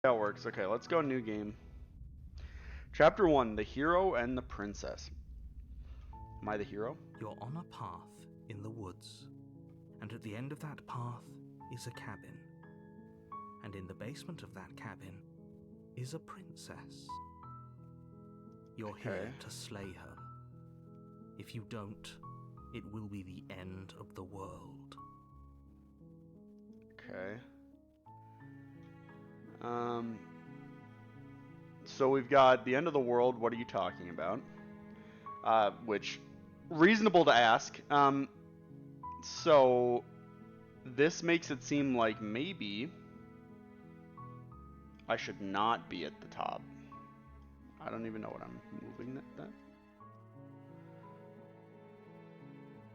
That works. Okay, let's go new game. Chapter 1, The Hero and the Princess. Am I the hero? You're on a path in the woods, and at the end of that path is a cabin. And in the basement of that cabin is a princess. You're here to slay her. If you don't, it will be the end of the world. Okay. So we've got the end of the world. What are you talking about? Which, reasonable to ask. So this makes it seem like maybe I should not be at the top. I don't even know what I'm moving that.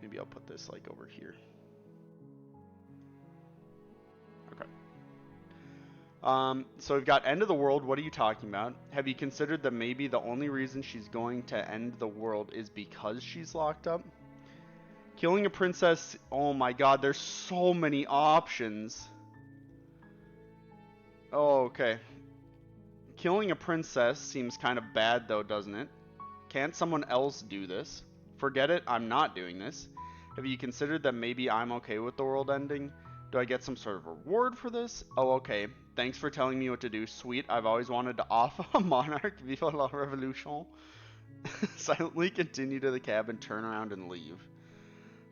Maybe I'll put this like over here. Okay. So we've got end of the world. What are you talking about? Have you considered that maybe the only reason she's going to end the world is because she's locked up? Killing a princess. Oh my god, there's so many options. Oh, okay. Killing a princess seems kind of bad though, doesn't it? Can't someone else do this? Forget it, I'm not doing this. Have you considered that maybe I'm okay with the world ending? Do I get some sort of reward for this? Oh, okay. Thanks for telling me what to do. Sweet, I've always wanted to off a monarch. Viva la revolution. Silently continue to the cabin, turn around, and leave.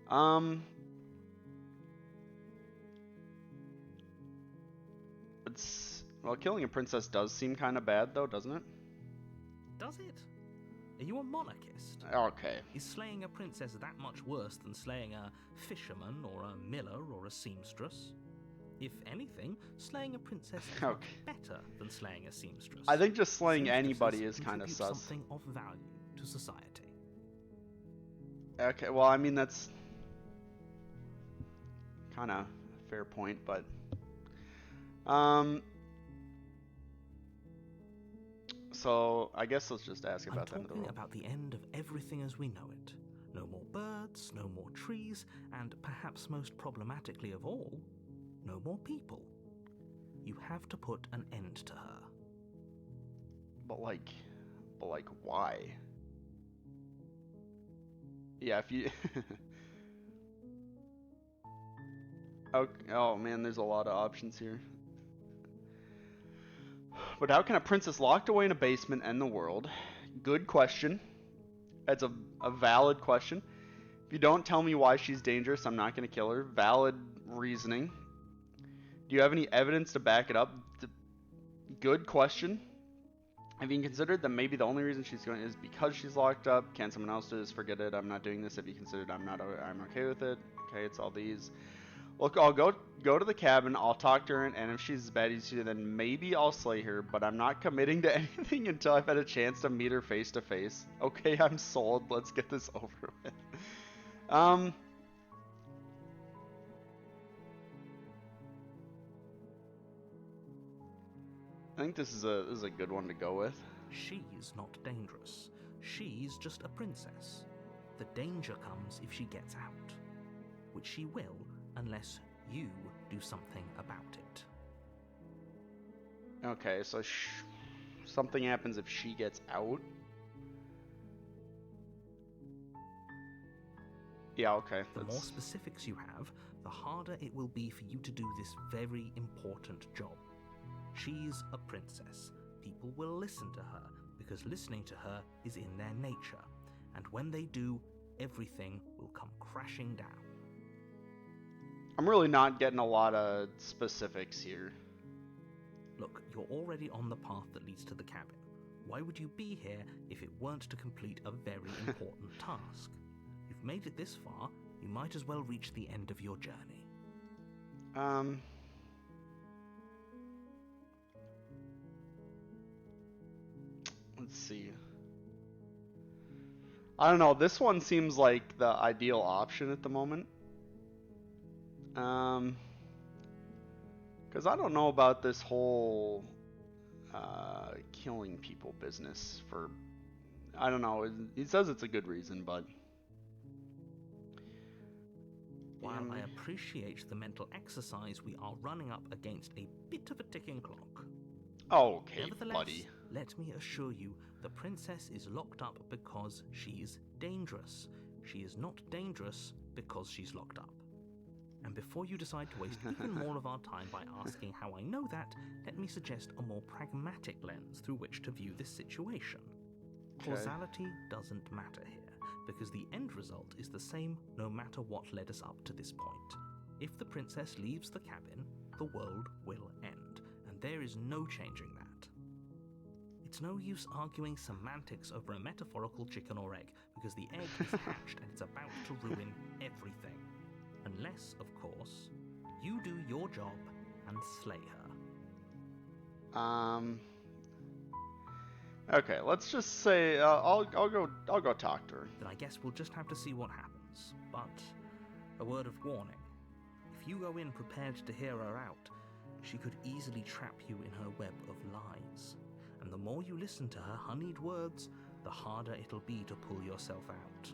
Well, killing a princess does seem kind of bad, though, doesn't it? Does it? Are you a monarchist? Okay. Is slaying a princess that much worse than slaying a fisherman or a miller or a seamstress? If anything, slaying a princess is much better than slaying a seamstress. I think just slaying anybody is kind of sus. Something of value to society. Okay, well, I mean, that's kind of a fair point, but so I guess let's just ask about the end of the world. I'm talking about the end of everything as we know it. No more birds, no more trees, and perhaps most problematically of all, no more people. You have to put an end to her. But like why? Yeah, if you oh man, there's a lot of options here. But how can a princess locked away in a basement end the world? Good question. That's a valid question. If you don't tell me why she's dangerous, I'm not going to kill her. Valid reasoning. Do you have any evidence to back it up? Good question. Have you considered that maybe the only reason she's going is because she's locked up? Can someone else do this? Forget it. I'm not doing this. Have you considered I'm okay with it? Okay, it's all these. Look, I'll go to the cabin. I'll talk to her, and if she's as bad as you, then maybe I'll slay her. But I'm not committing to anything until I've had a chance to meet her face to face. Okay, I'm sold. Let's get this over with. I think this is a good one to go with. She's not dangerous. She's just a princess. The danger comes if she gets out, which she will unless you do something about it. Okay, so something happens if she gets out. Yeah, okay. The more specifics you have, the harder it will be for you to do this very important job. She's a princess. People will listen to her because listening to her is in their nature. And when they do, everything will come crashing down. I'm really not getting a lot of specifics here. Look, you're already on the path that leads to the cabin. Why would you be here if it weren't to complete a very important task? You've made it this far, you might as well reach the end of your journey. Let's see. I don't know. This one seems like the ideal option at the moment. Because I don't know about this whole killing people business for. I don't know. He says it's a good reason, but. While I appreciate the mental exercise, we are running up against a bit of a ticking clock. Okay, Nevertheless, buddy. let me assure you, the princess is locked up because she's dangerous. She is not dangerous because she's locked up. And before you decide to waste even more of our time by asking how I know that, let me suggest a more pragmatic lens through which to view this situation. Okay. Causality doesn't matter here, because the end result is the same no matter what led us up to this point. If the princess leaves the cabin, the world will end, and there is no changing that. It's no use arguing semantics over a metaphorical chicken or egg, because the egg is hatched and it's about to ruin everything. Unless, of course, you do your job and slay her. Okay, let's just say I'll go talk to her. Then I guess we'll just have to see what happens. But a word of warning. If you go in prepared to hear her out, she could easily trap you in her web of lies. And the more you listen to her honeyed words, the harder it'll be to pull yourself out.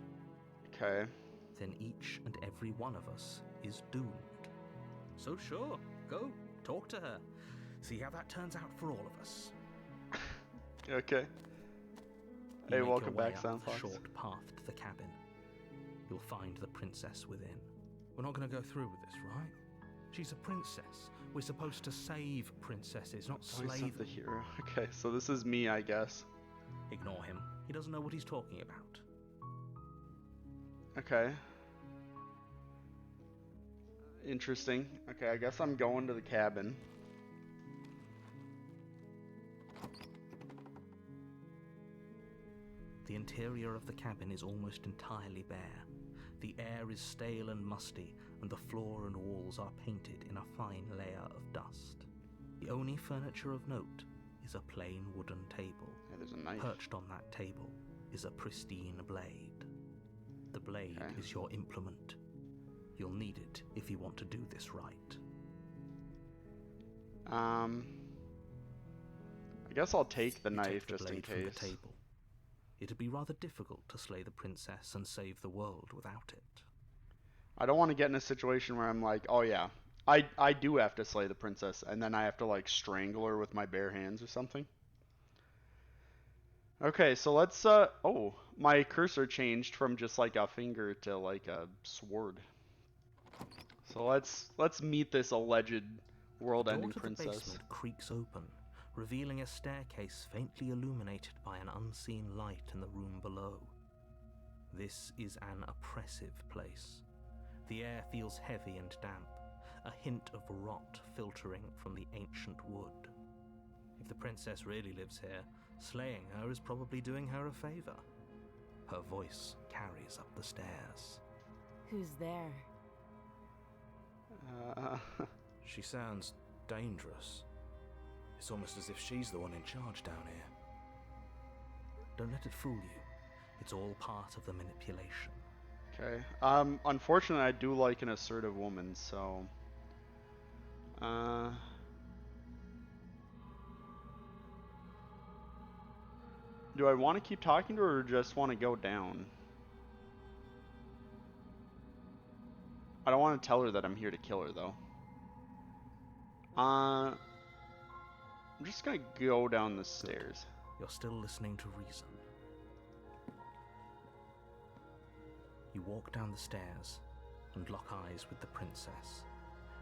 Okay. Then each and every one of us is doomed. So sure, go, talk to her. See how that turns out for all of us. Okay. You Hey, make welcome your way back, up the Soundfox. short path to the cabin. You'll find the princess within. We're not going to go through with this, right? She's a princess. We're supposed to save princesses, not Oh, he's slay not the them. hero. Okay, so this is me, I guess. Ignore him. He doesn't know what he's talking about. Okay. Interesting. Okay, I guess I'm going to the cabin. The interior of the cabin is almost entirely bare. The air is stale and musty, and the floor and walls are painted in a fine layer of dust. The only furniture of note is a plain wooden table. Yeah, there's a knife. Perched on that table is a pristine blade. The blade Okay. is your implement. You'll need it if you want to do this right. I guess I'll take the You knife take the just in blade from the case. table. It'd be rather difficult to slay the princess and save the world without it. I don't want to get in a situation where I'm like, oh yeah, I do have to slay the princess, and then I have to like strangle her with my bare hands or something. Okay, so let's oh, my cursor changed from just like a finger to like a sword. So let's meet this alleged The world-ending door to the princess. basement creaks open, revealing a staircase faintly illuminated by an unseen light in the room below. This is an oppressive place. The air feels heavy and damp, a hint of rot filtering from the ancient wood. If the princess really lives here, slaying her is probably doing her a favor. Her voice carries up the stairs. Who's there? She sounds dangerous. It's almost as if she's the one in charge down here. Don't let it fool you. It's all part of the manipulation. Okay. Unfortunately, I do like an assertive woman, so. Do I want to keep talking to her or just want to go down? I don't want to tell her that I'm here to kill her, though. I'm just gonna go down the stairs. You're still listening to reason. You walk down the stairs and lock eyes with the princess.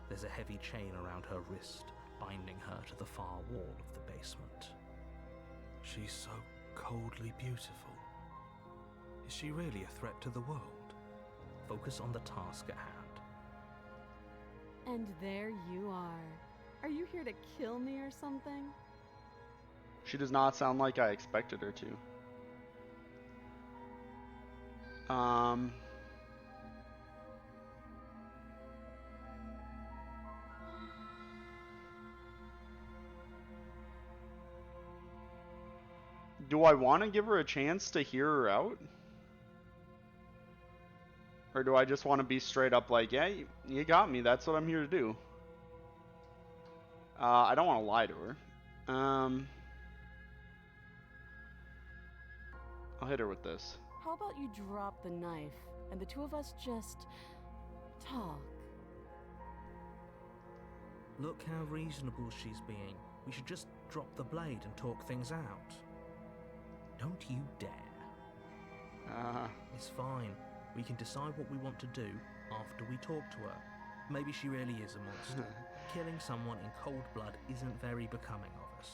There's a heavy chain around her wrist, binding her to the far wall of the basement. She's so coldly beautiful. Is she really a threat to the world? Focus on the task at hand. And there you are. Are you here to kill me or something? She does not sound like I expected her to. Do I want to give her a chance to hear her out? Or do I just want to be straight up like, yeah, you got me, that's what I'm here to do? I don't want to lie to her. I'll hit her with this. How about you drop the knife and the two of us just talk? Look how reasonable she's being. We should just drop the blade and talk things out. Don't you dare. It's fine. We can decide what we want to do after we talk to her. Maybe she really is a monster. Killing someone in cold blood isn't very becoming of us.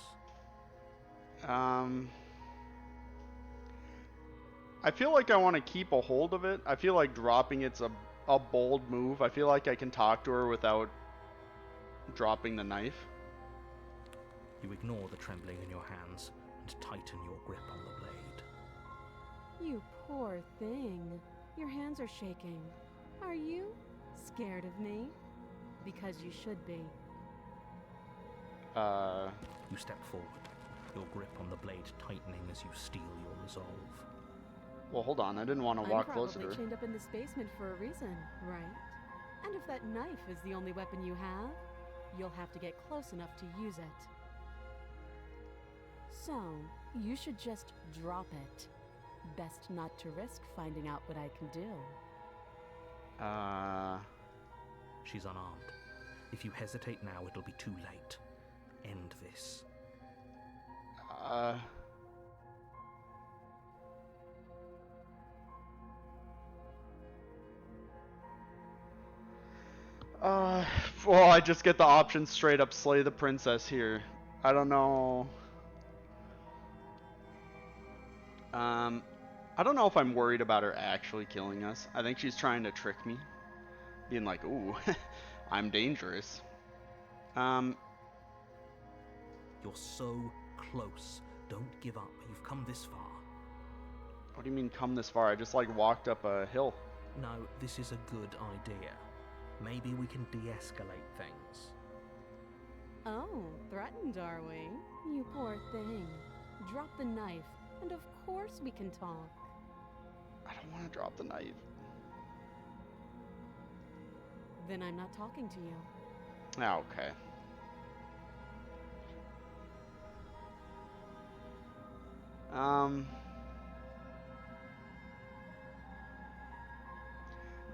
I feel like I want to keep a hold of it. I feel like dropping it's a bold move. I feel like I can talk to her without dropping the knife. You ignore the trembling in your hands and tighten your grip on the blade. You poor thing. Your hands are shaking. Are you scared of me? Because you should be. You step forward, your grip on the blade tightening as you steel your resolve. Well, hold on. I didn't want to walk closer to I'm her. probably chained up in this basement for a reason, right? And if that knife is the only weapon you have, you'll have to get close enough to use it. So, you should just drop it. Best not to risk finding out what I can do. She's unarmed. If you hesitate now, it'll be too late. End this. Well, I just get the option straight up slay the princess here. I don't know. I don't know if I'm worried about her actually killing us. I think she's trying to trick me. Being like, ooh, I'm dangerous. You're so close. Don't give up. You've come this far. What do you mean come this far? I just like walked up a hill. No, this is a good idea. Maybe we can de-escalate things. Oh, threatened, are we? You poor thing. Drop the knife, and of course we can talk. I don't want to drop the knife. Then I'm not talking to you. Ah, okay.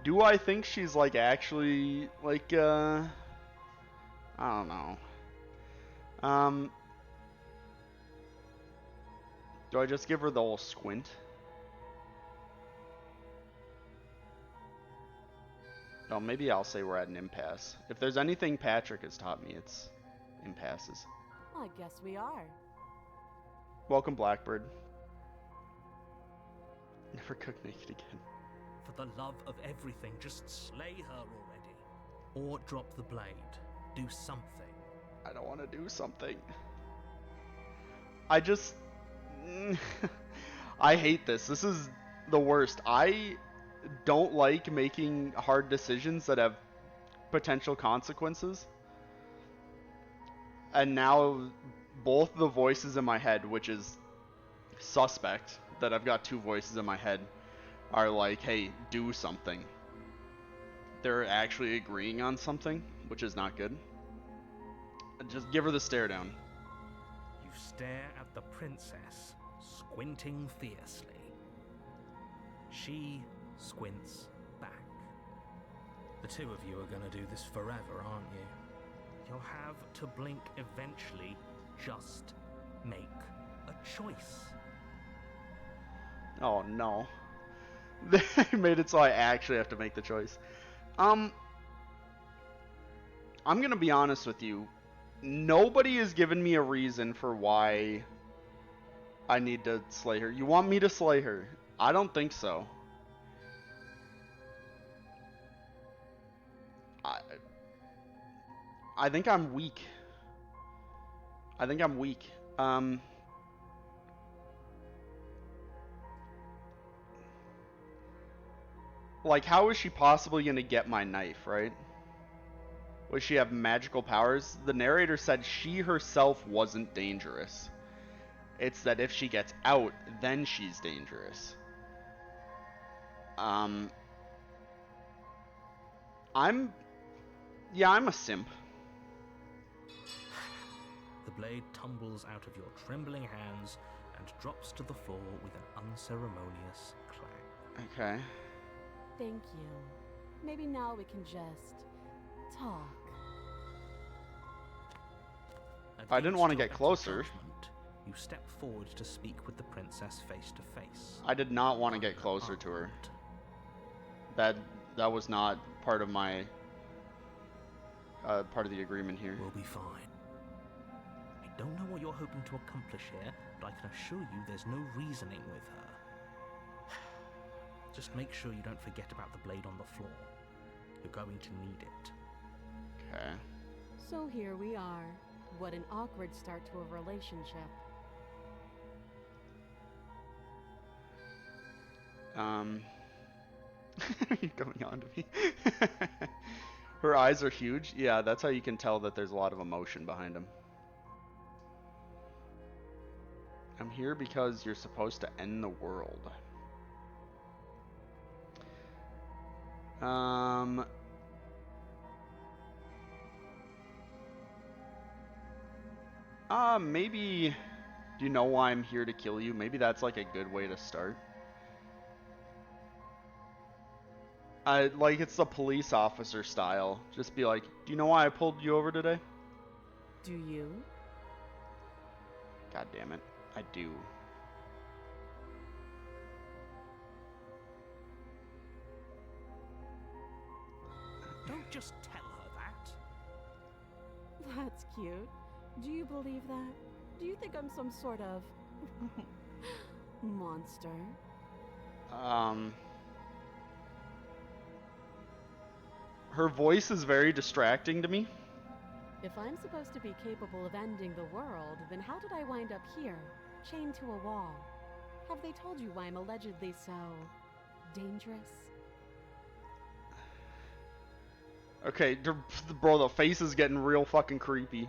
Do I think she's like actually like I don't know. Do I just give her the whole squint? No, maybe I'll say we're at an impasse. If there's anything Patrick has taught me, it's impasses. I guess we are. Welcome, Blackbird. Never cook naked again. For the love of everything, just slay her already. Or drop the blade. Do something. I don't want to do something. I just... I hate this. This is the worst. I don't like making hard decisions that have potential consequences. And now both the voices in my head, which is suspect that I've got two voices in my head, are like, hey, do something. They're actually agreeing on something, which is not good. Just give her the stare down. You stare at the princess, squinting fiercely. She squints back. The two of you are gonna do this forever, aren't you? You'll have to blink eventually. Just make a choice. Oh no. They made it so I actually have to make the choice. I'm gonna be honest with you. Nobody has given me a reason for why I need to slay her. You want me to slay her? I don't think so. I think I'm weak. I think I'm weak. Like, how is she possibly gonna get my knife, right? Would she have magical powers? The narrator said she herself wasn't dangerous. It's that if she gets out, then she's dangerous. I'm a simp. The blade tumbles out of your trembling hands and drops to the floor with an unceremonious clang. Okay. Thank you. Maybe now we can just talk. I didn't want to Against get your closer. better judgment, you step forward to speak with the princess face to face. I did not want to get closer to her. That was not part of my part of the agreement here. We'll be fine. I don't know what you're hoping to accomplish here, but I can assure you there's no reasoning with her. Just make sure you don't forget about the blade on the floor. You're going to need it. Okay. So here we are. What an awkward start to a relationship. You're going on to me. Her eyes are huge. Yeah, that's how you can tell that there's a lot of emotion behind them. I'm here because you're supposed to end the world. Maybe... Do you know why I'm here to kill you? Maybe that's like a good way to start. Like it's the police officer style. Just be like, do you know why I pulled you over today? Do you? God damn it. I do. Don't just tell her that. That's cute. Do you believe that? Do you think I'm some sort of monster? Her voice is very distracting to me. If I'm supposed to be capable of ending the world, then how did I wind up here, chained to a wall? Have they told you why I'm allegedly so dangerous? Okay, bro, the face is getting real fucking creepy.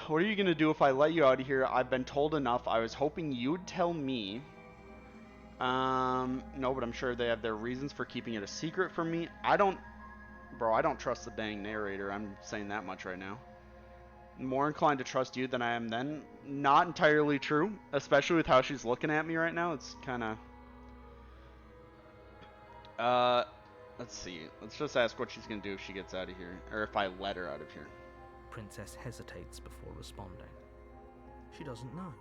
What are you gonna do if I let you out of here? I've been told enough. I was hoping you'd tell me. No, but I'm sure they have their reasons for keeping it a secret from me. Bro, I don't trust the dang narrator. I'm saying that much right now. More inclined to trust you than I am then. Not entirely true, especially with how she's looking at me right now. It's kind of... let's see. Let's just ask what she's gonna do if she gets out of here. Or if I let her out of here. Princess hesitates before responding. She doesn't know.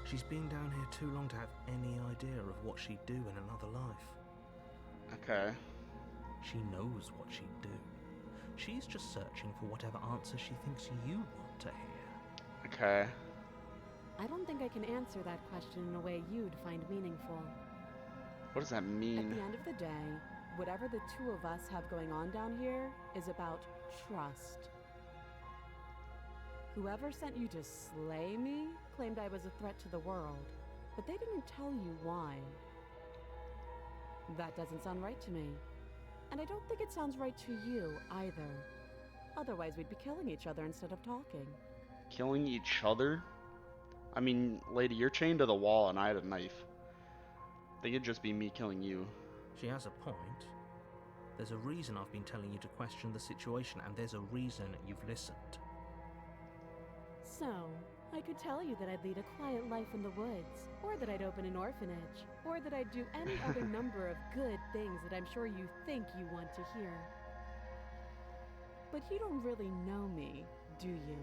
She's been down here too long to have any idea of what she'd do in another life. Okay. She knows what she'd do. She's just searching for whatever answer she thinks you want to hear. Okay. I don't think I can answer that question in a way you'd find meaningful. What does that At mean? the end of the day, whatever the two of us have going on down here is about trust. Whoever sent you to slay me claimed I was a threat to the world, but they didn't tell you why. That doesn't sound right to me. And I don't think it sounds right to you either. Otherwise, we'd be killing each other instead of talking. Killing each other? I mean, lady, you're chained to the wall and I had a knife. They could just be me killing you. She has a point. There's a reason I've been telling you to question the situation, and there's a reason you've listened. So, I could tell you that I'd lead a quiet life in the woods, or that I'd open an orphanage, or that I'd do any other number of good things that I'm sure you think you want to hear. But you don't really know me, do you?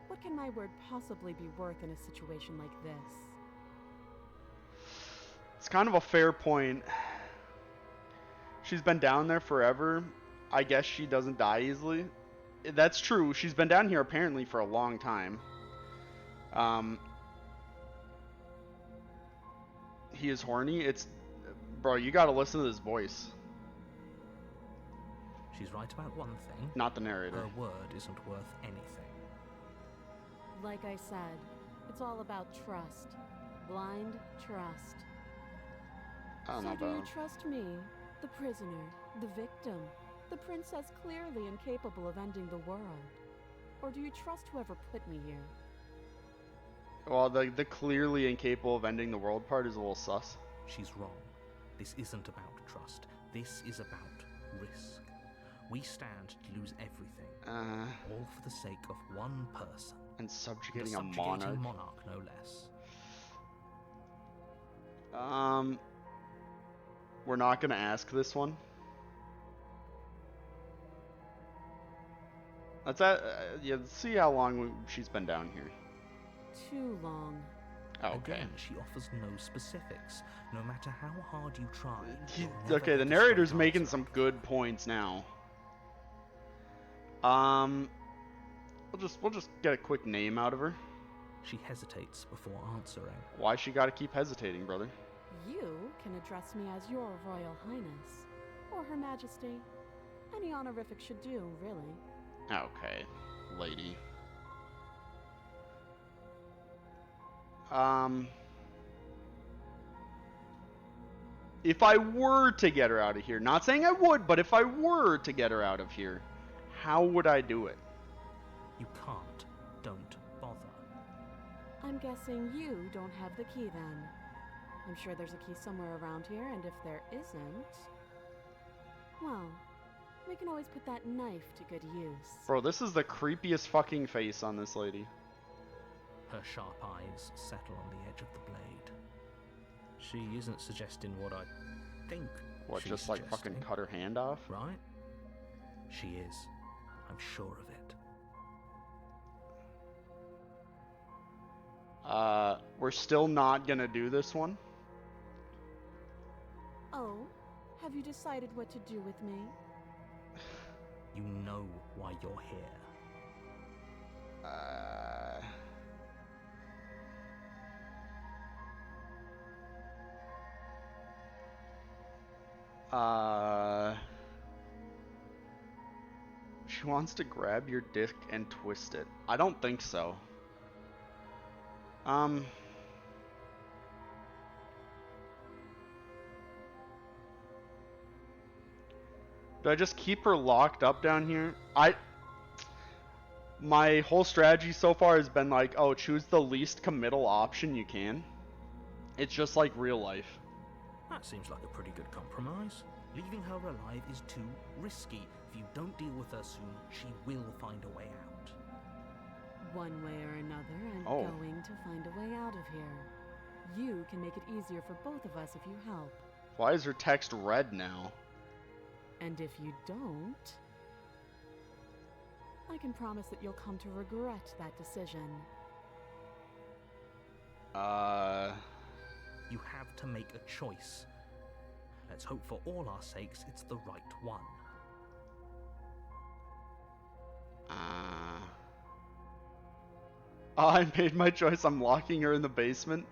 What can my word possibly be worth in a situation like this? It's kind of a fair point. She's been down there forever. I guess she doesn't die easily. That's true. She's been down here apparently for a long time. He is horny. Bro, you gotta listen to this voice. She's right about one thing. Not the narrator. Her word isn't worth anything. Like I said, it's all about trust. Blind trust. I don't know So do you about... trust me, the prisoner, the victim, the princess clearly incapable of ending the world? Or do you trust whoever put me here? Well, the clearly incapable of ending the world part is a little sus. She's wrong. This isn't about trust. This is about risk. We stand to lose everything, Uh, all for the sake of one person. and And subjugating a a subjugating monarch. monarch, no less. We're not gonna ask this one. Let's yeah, let's see how long she's been down here. Too long. Okay. Again, she offers no specifics. No matter how hard you try. He- you'll never okay, the get a narrator's straight making answer some out of good her. points now. We'll just get a quick name out of her. She hesitates before answering. Why she gotta keep hesitating, brother? You can address me as your Royal Highness, or Her Majesty. Any honorific should do, really. Okay, lady. If I were to get her out of here, not saying I would, but if I were to get her out of here, how would I do it? You can't. Don't bother. I'm guessing you don't have the key then. I'm sure there's a key somewhere around here, and if there isn't, well, we can always put that knife to good use. Bro, this is the creepiest fucking face on this lady. Her sharp eyes settle on the edge of the blade. She isn't suggesting what I think. What, she's just like fucking suggesting, cut her hand off? right? She is. I'm sure of it. We're still not gonna do this one. Oh, have you decided what to do with me? You know why you're here. She wants to grab your dick and twist it. I don't think so. Do I just keep her locked up down here? My whole strategy so far has been like, oh, choose the least committal option you can. It's just like real life. That seems like a pretty good compromise. Leaving her alive is too risky. If you don't deal with her soon, she will find a way out. One way or another, I'm Oh. going to find a way out of here. You can make it easier for both of us if you help. Why is her text red now? And if you don't, I can promise that you'll come to regret that decision. You have to make a choice. Let's hope for all our sakes it's the right one. I made my choice. I'm locking her in the basement.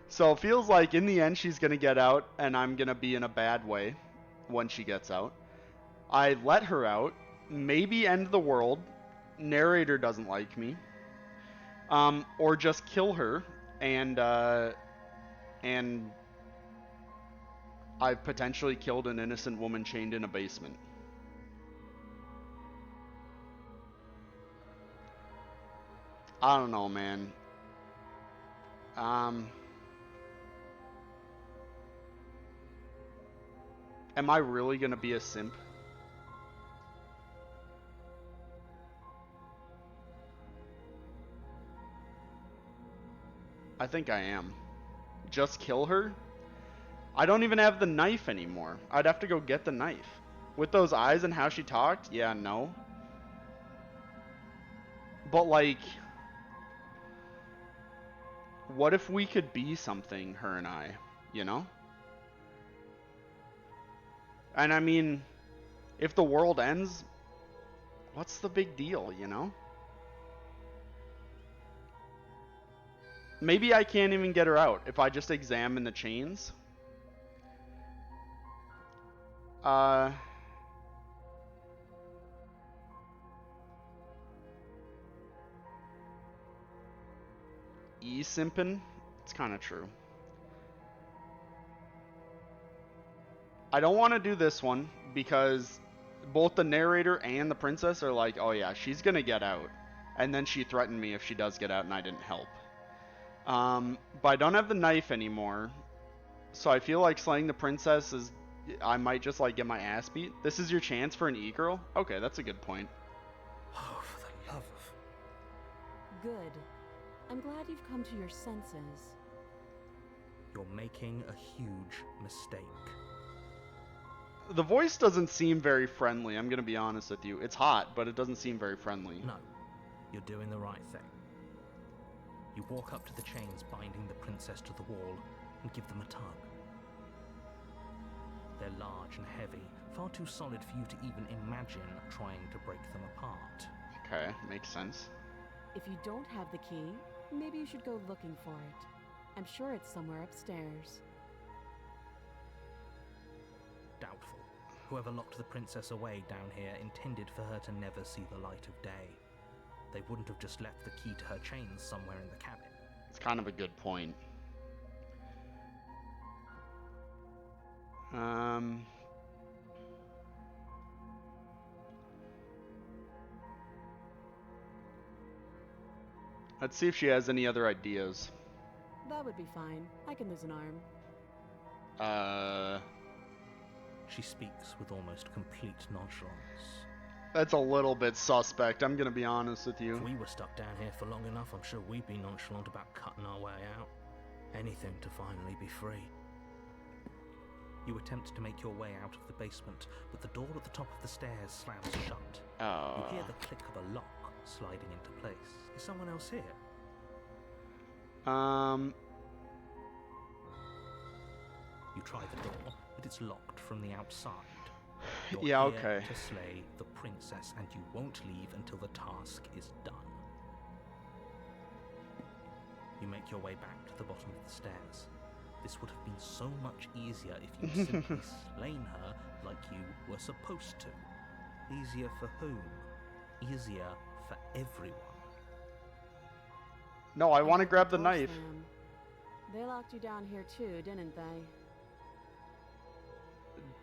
So it feels like in the end she's gonna get out and I'm gonna be in a bad way when she gets out. I let her out, maybe end the world, narrator doesn't like me, or just kill her and I've potentially killed an innocent woman chained in a basement. I don't know, man. Am I really gonna be a simp? I think I am. Just kill her? I don't even have the knife anymore. I'd have to go get the knife. With those eyes and how she talked? Yeah, no. But like, what if we could be something, her and I, you know? And I mean, if the world ends, what's the big deal, you know? Maybe I can't even get her out if I just examine the chains. E-simpin'? It's kind of true. I don't want to do this one because both the narrator and the princess are like, oh yeah, she's gonna get out. And then she threatened me if she does get out and I didn't help. But I don't have the knife anymore. So I feel like slaying the princess is I might just like get my ass beat. This is your chance for an e-girl? Okay, that's a good point. Oh, for the love of... Good. I'm glad you've come to your senses. You're making a huge mistake. The voice doesn't seem very friendly, I'm gonna be honest with you. It's hot, but it doesn't seem very friendly. No, you're doing the right thing. You walk up to the chains binding the princess to the wall and give them a tug. They're large and heavy, far too solid for you to even imagine trying to break them apart. Okay, makes sense. If you don't have the key, maybe you should go looking for it. I'm sure it's somewhere upstairs. Doubtful. Whoever locked the princess away down here intended for her to never see the light of day. They wouldn't have just left the key to her chains somewhere in the cabin. It's kind of a good point. Let's see if she has any other ideas. That would be fine. I can lose an arm. She speaks with almost complete nonchalance. That's a little bit suspect, I'm gonna be honest with you. If we were stuck down here for long enough, I'm sure we'd be nonchalant about cutting our way out. Anything to finally be free. You attempt to make your way out of the basement, but the door at the top of the stairs slams shut. You hear the click of a lock sliding into place. Is someone else here? You try the door, but it's locked from the outside. You're Yeah, here okay. to slay the princess, and you won't leave until the task is done. You make your way back to the bottom of the stairs. This would have been so much easier if you'd simply slain her like you were supposed to. Easier for whom? Easier for everyone. No, I want to grab the Of course, knife. ma'am. They locked you down here too, didn't they?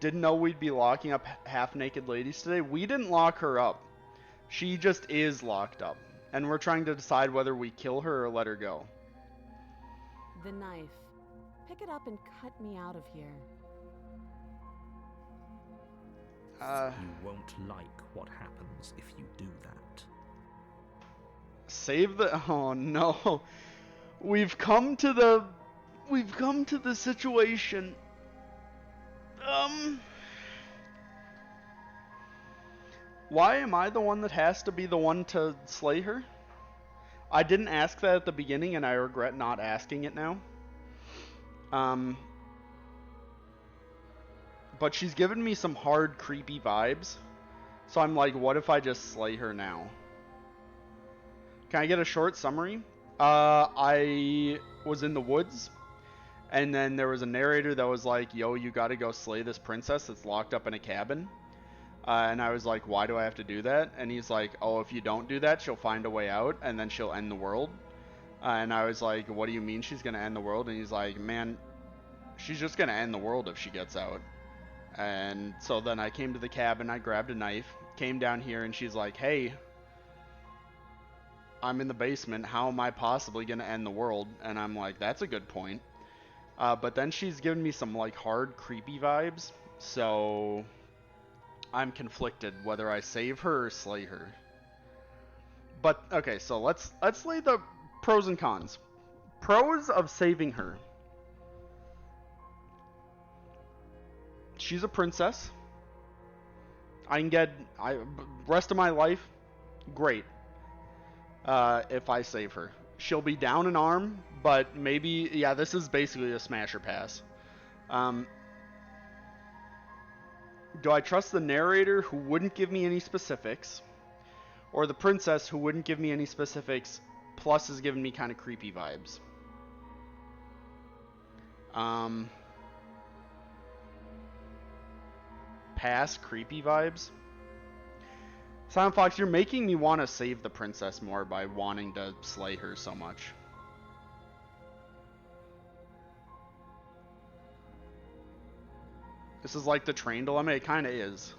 Didn't know we'd be locking up half-naked ladies today. We didn't lock her up. She just is locked up. And we're trying to decide whether we kill her or let her go. The knife. Pick it up and cut me out of here. You won't like what happens if you do that. Save the... Oh, no. We've come to the situation. Why am I the one that has to be the one to slay her? I didn't ask that at the beginning, and I regret not asking it now. But she's given me some hard, creepy vibes. So I'm like, what if I just slay her now? Can I get a short summary? I was in the woods, and then there was a narrator that was like, yo, you gotta go slay this princess that's locked up in a cabin. And I was like, why do I have to do that? And he's like, oh, if you don't do that, she'll find a way out, and then she'll end the world. And I was like, what do you mean she's gonna end the world? And he's like, man, she's just gonna end the world if she gets out. And so then I came to the cabin, I grabbed a knife, came down here, and she's like, hey, I'm in the basement, how am I possibly gonna end the world? And I'm like, that's a good point. But then she's given me some like hard, creepy vibes, so I'm conflicted whether I save her or slay her. But okay, so let's lay the pros and cons. Pros of saving her. She's a princess. I can get rest of my life great if I save her. She'll be down an arm, but maybe, yeah, this is basically a smash or pass. Do I trust the narrator who wouldn't give me any specifics, or the princess who wouldn't give me any specifics plus is giving me kind of creepy vibes? Pass creepy vibes. Silent Fox, you're making me want to save the princess more by wanting to slay her so much. This is like the train dilemma. It kind of is.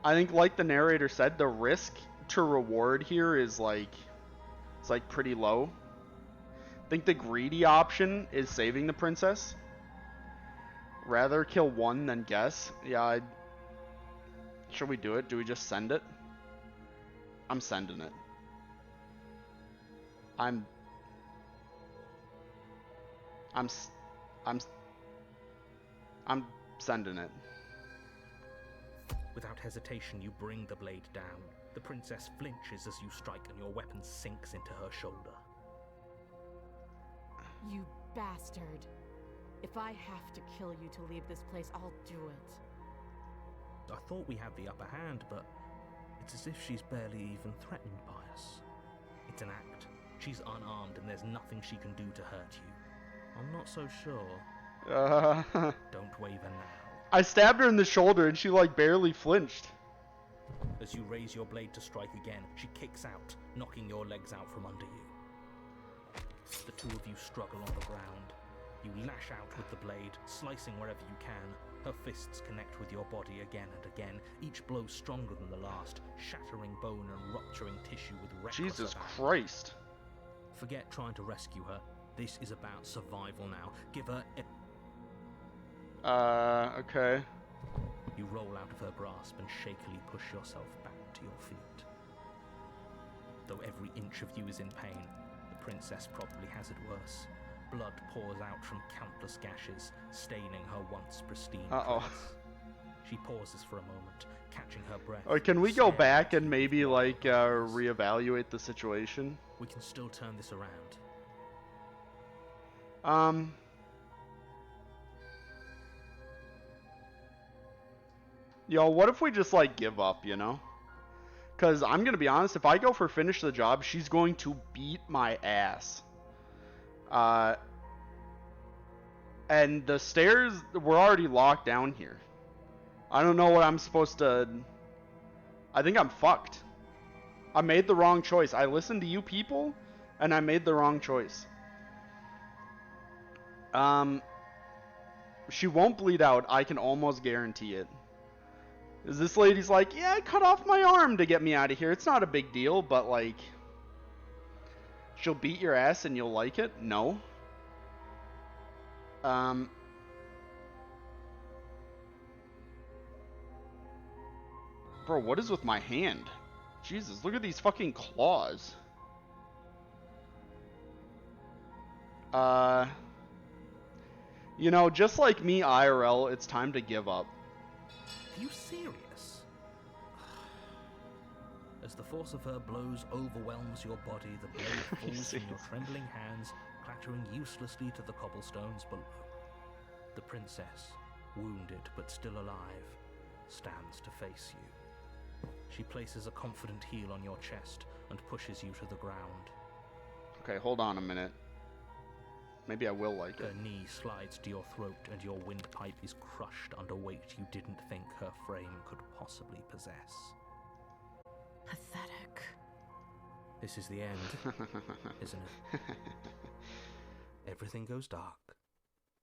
I think, like the narrator said, the risk to reward here is like, it's like pretty low. I think the greedy option is saving the princess. Rather kill one than guess. Yeah, should we do it? Do we just send it? I'm sending it. I'm sending it. Without hesitation, you bring the blade down. The princess flinches as you strike, and your weapon sinks into her shoulder. You bastard. If I have to kill you to leave this place, I'll do it. I thought we had the upper hand, but it's as if she's barely even threatened by us. It's an act. She's unarmed, and there's nothing she can do to hurt you. I'm not so sure. Don't waver now. I stabbed her in the shoulder, and she, like, barely flinched. As you raise your blade to strike again, she kicks out, knocking your legs out from under you. The two of you struggle on the ground. You lash out with the blade, slicing wherever you can. Her fists connect with your body again and again, each blow stronger than the last, shattering bone and rupturing tissue with reckless Jesus abandon. Christ. Forget trying to rescue her. This is about survival now. Give her Okay. You roll out of her grasp and shakily push yourself back to your feet. Though every inch of you is in pain, the princess probably has it worse. Blood pours out from countless gashes, staining her once pristine dress. She pauses for a moment, catching her breath. Or can we go staring back at you and maybe, with like, wild eyes. reevaluate the situation? We can still turn this around. Yo, what if we just, like, give up, you know? Because I'm going to be honest, if I go for finish the job, she's going to beat my ass. And the stairs, we're already locked down here. I don't know what I'm supposed to... I think I'm fucked. I made the wrong choice. I listened to you people, and I made the wrong choice. She won't bleed out. I can almost guarantee it. Is this lady's like, yeah, I cut off my arm to get me out of here. It's not a big deal, but like, she'll beat your ass and you'll like it? No. Bro, what is with my hand? Jesus, look at these fucking claws. You know, just like me IRL, it's time to give up. Are you serious? As the force of her blows overwhelms your body, the blade falls from your trembling hands, clattering uselessly to the cobblestones below. The princess, wounded but still alive, stands to face you. She places a confident heel on your chest and pushes you to the ground. Okay, hold on a minute. Maybe I will like it. Her knee slides to your throat and your windpipe is crushed under weight you didn't think her frame could possibly possess. Pathetic. This is the end, isn't it? Everything goes dark.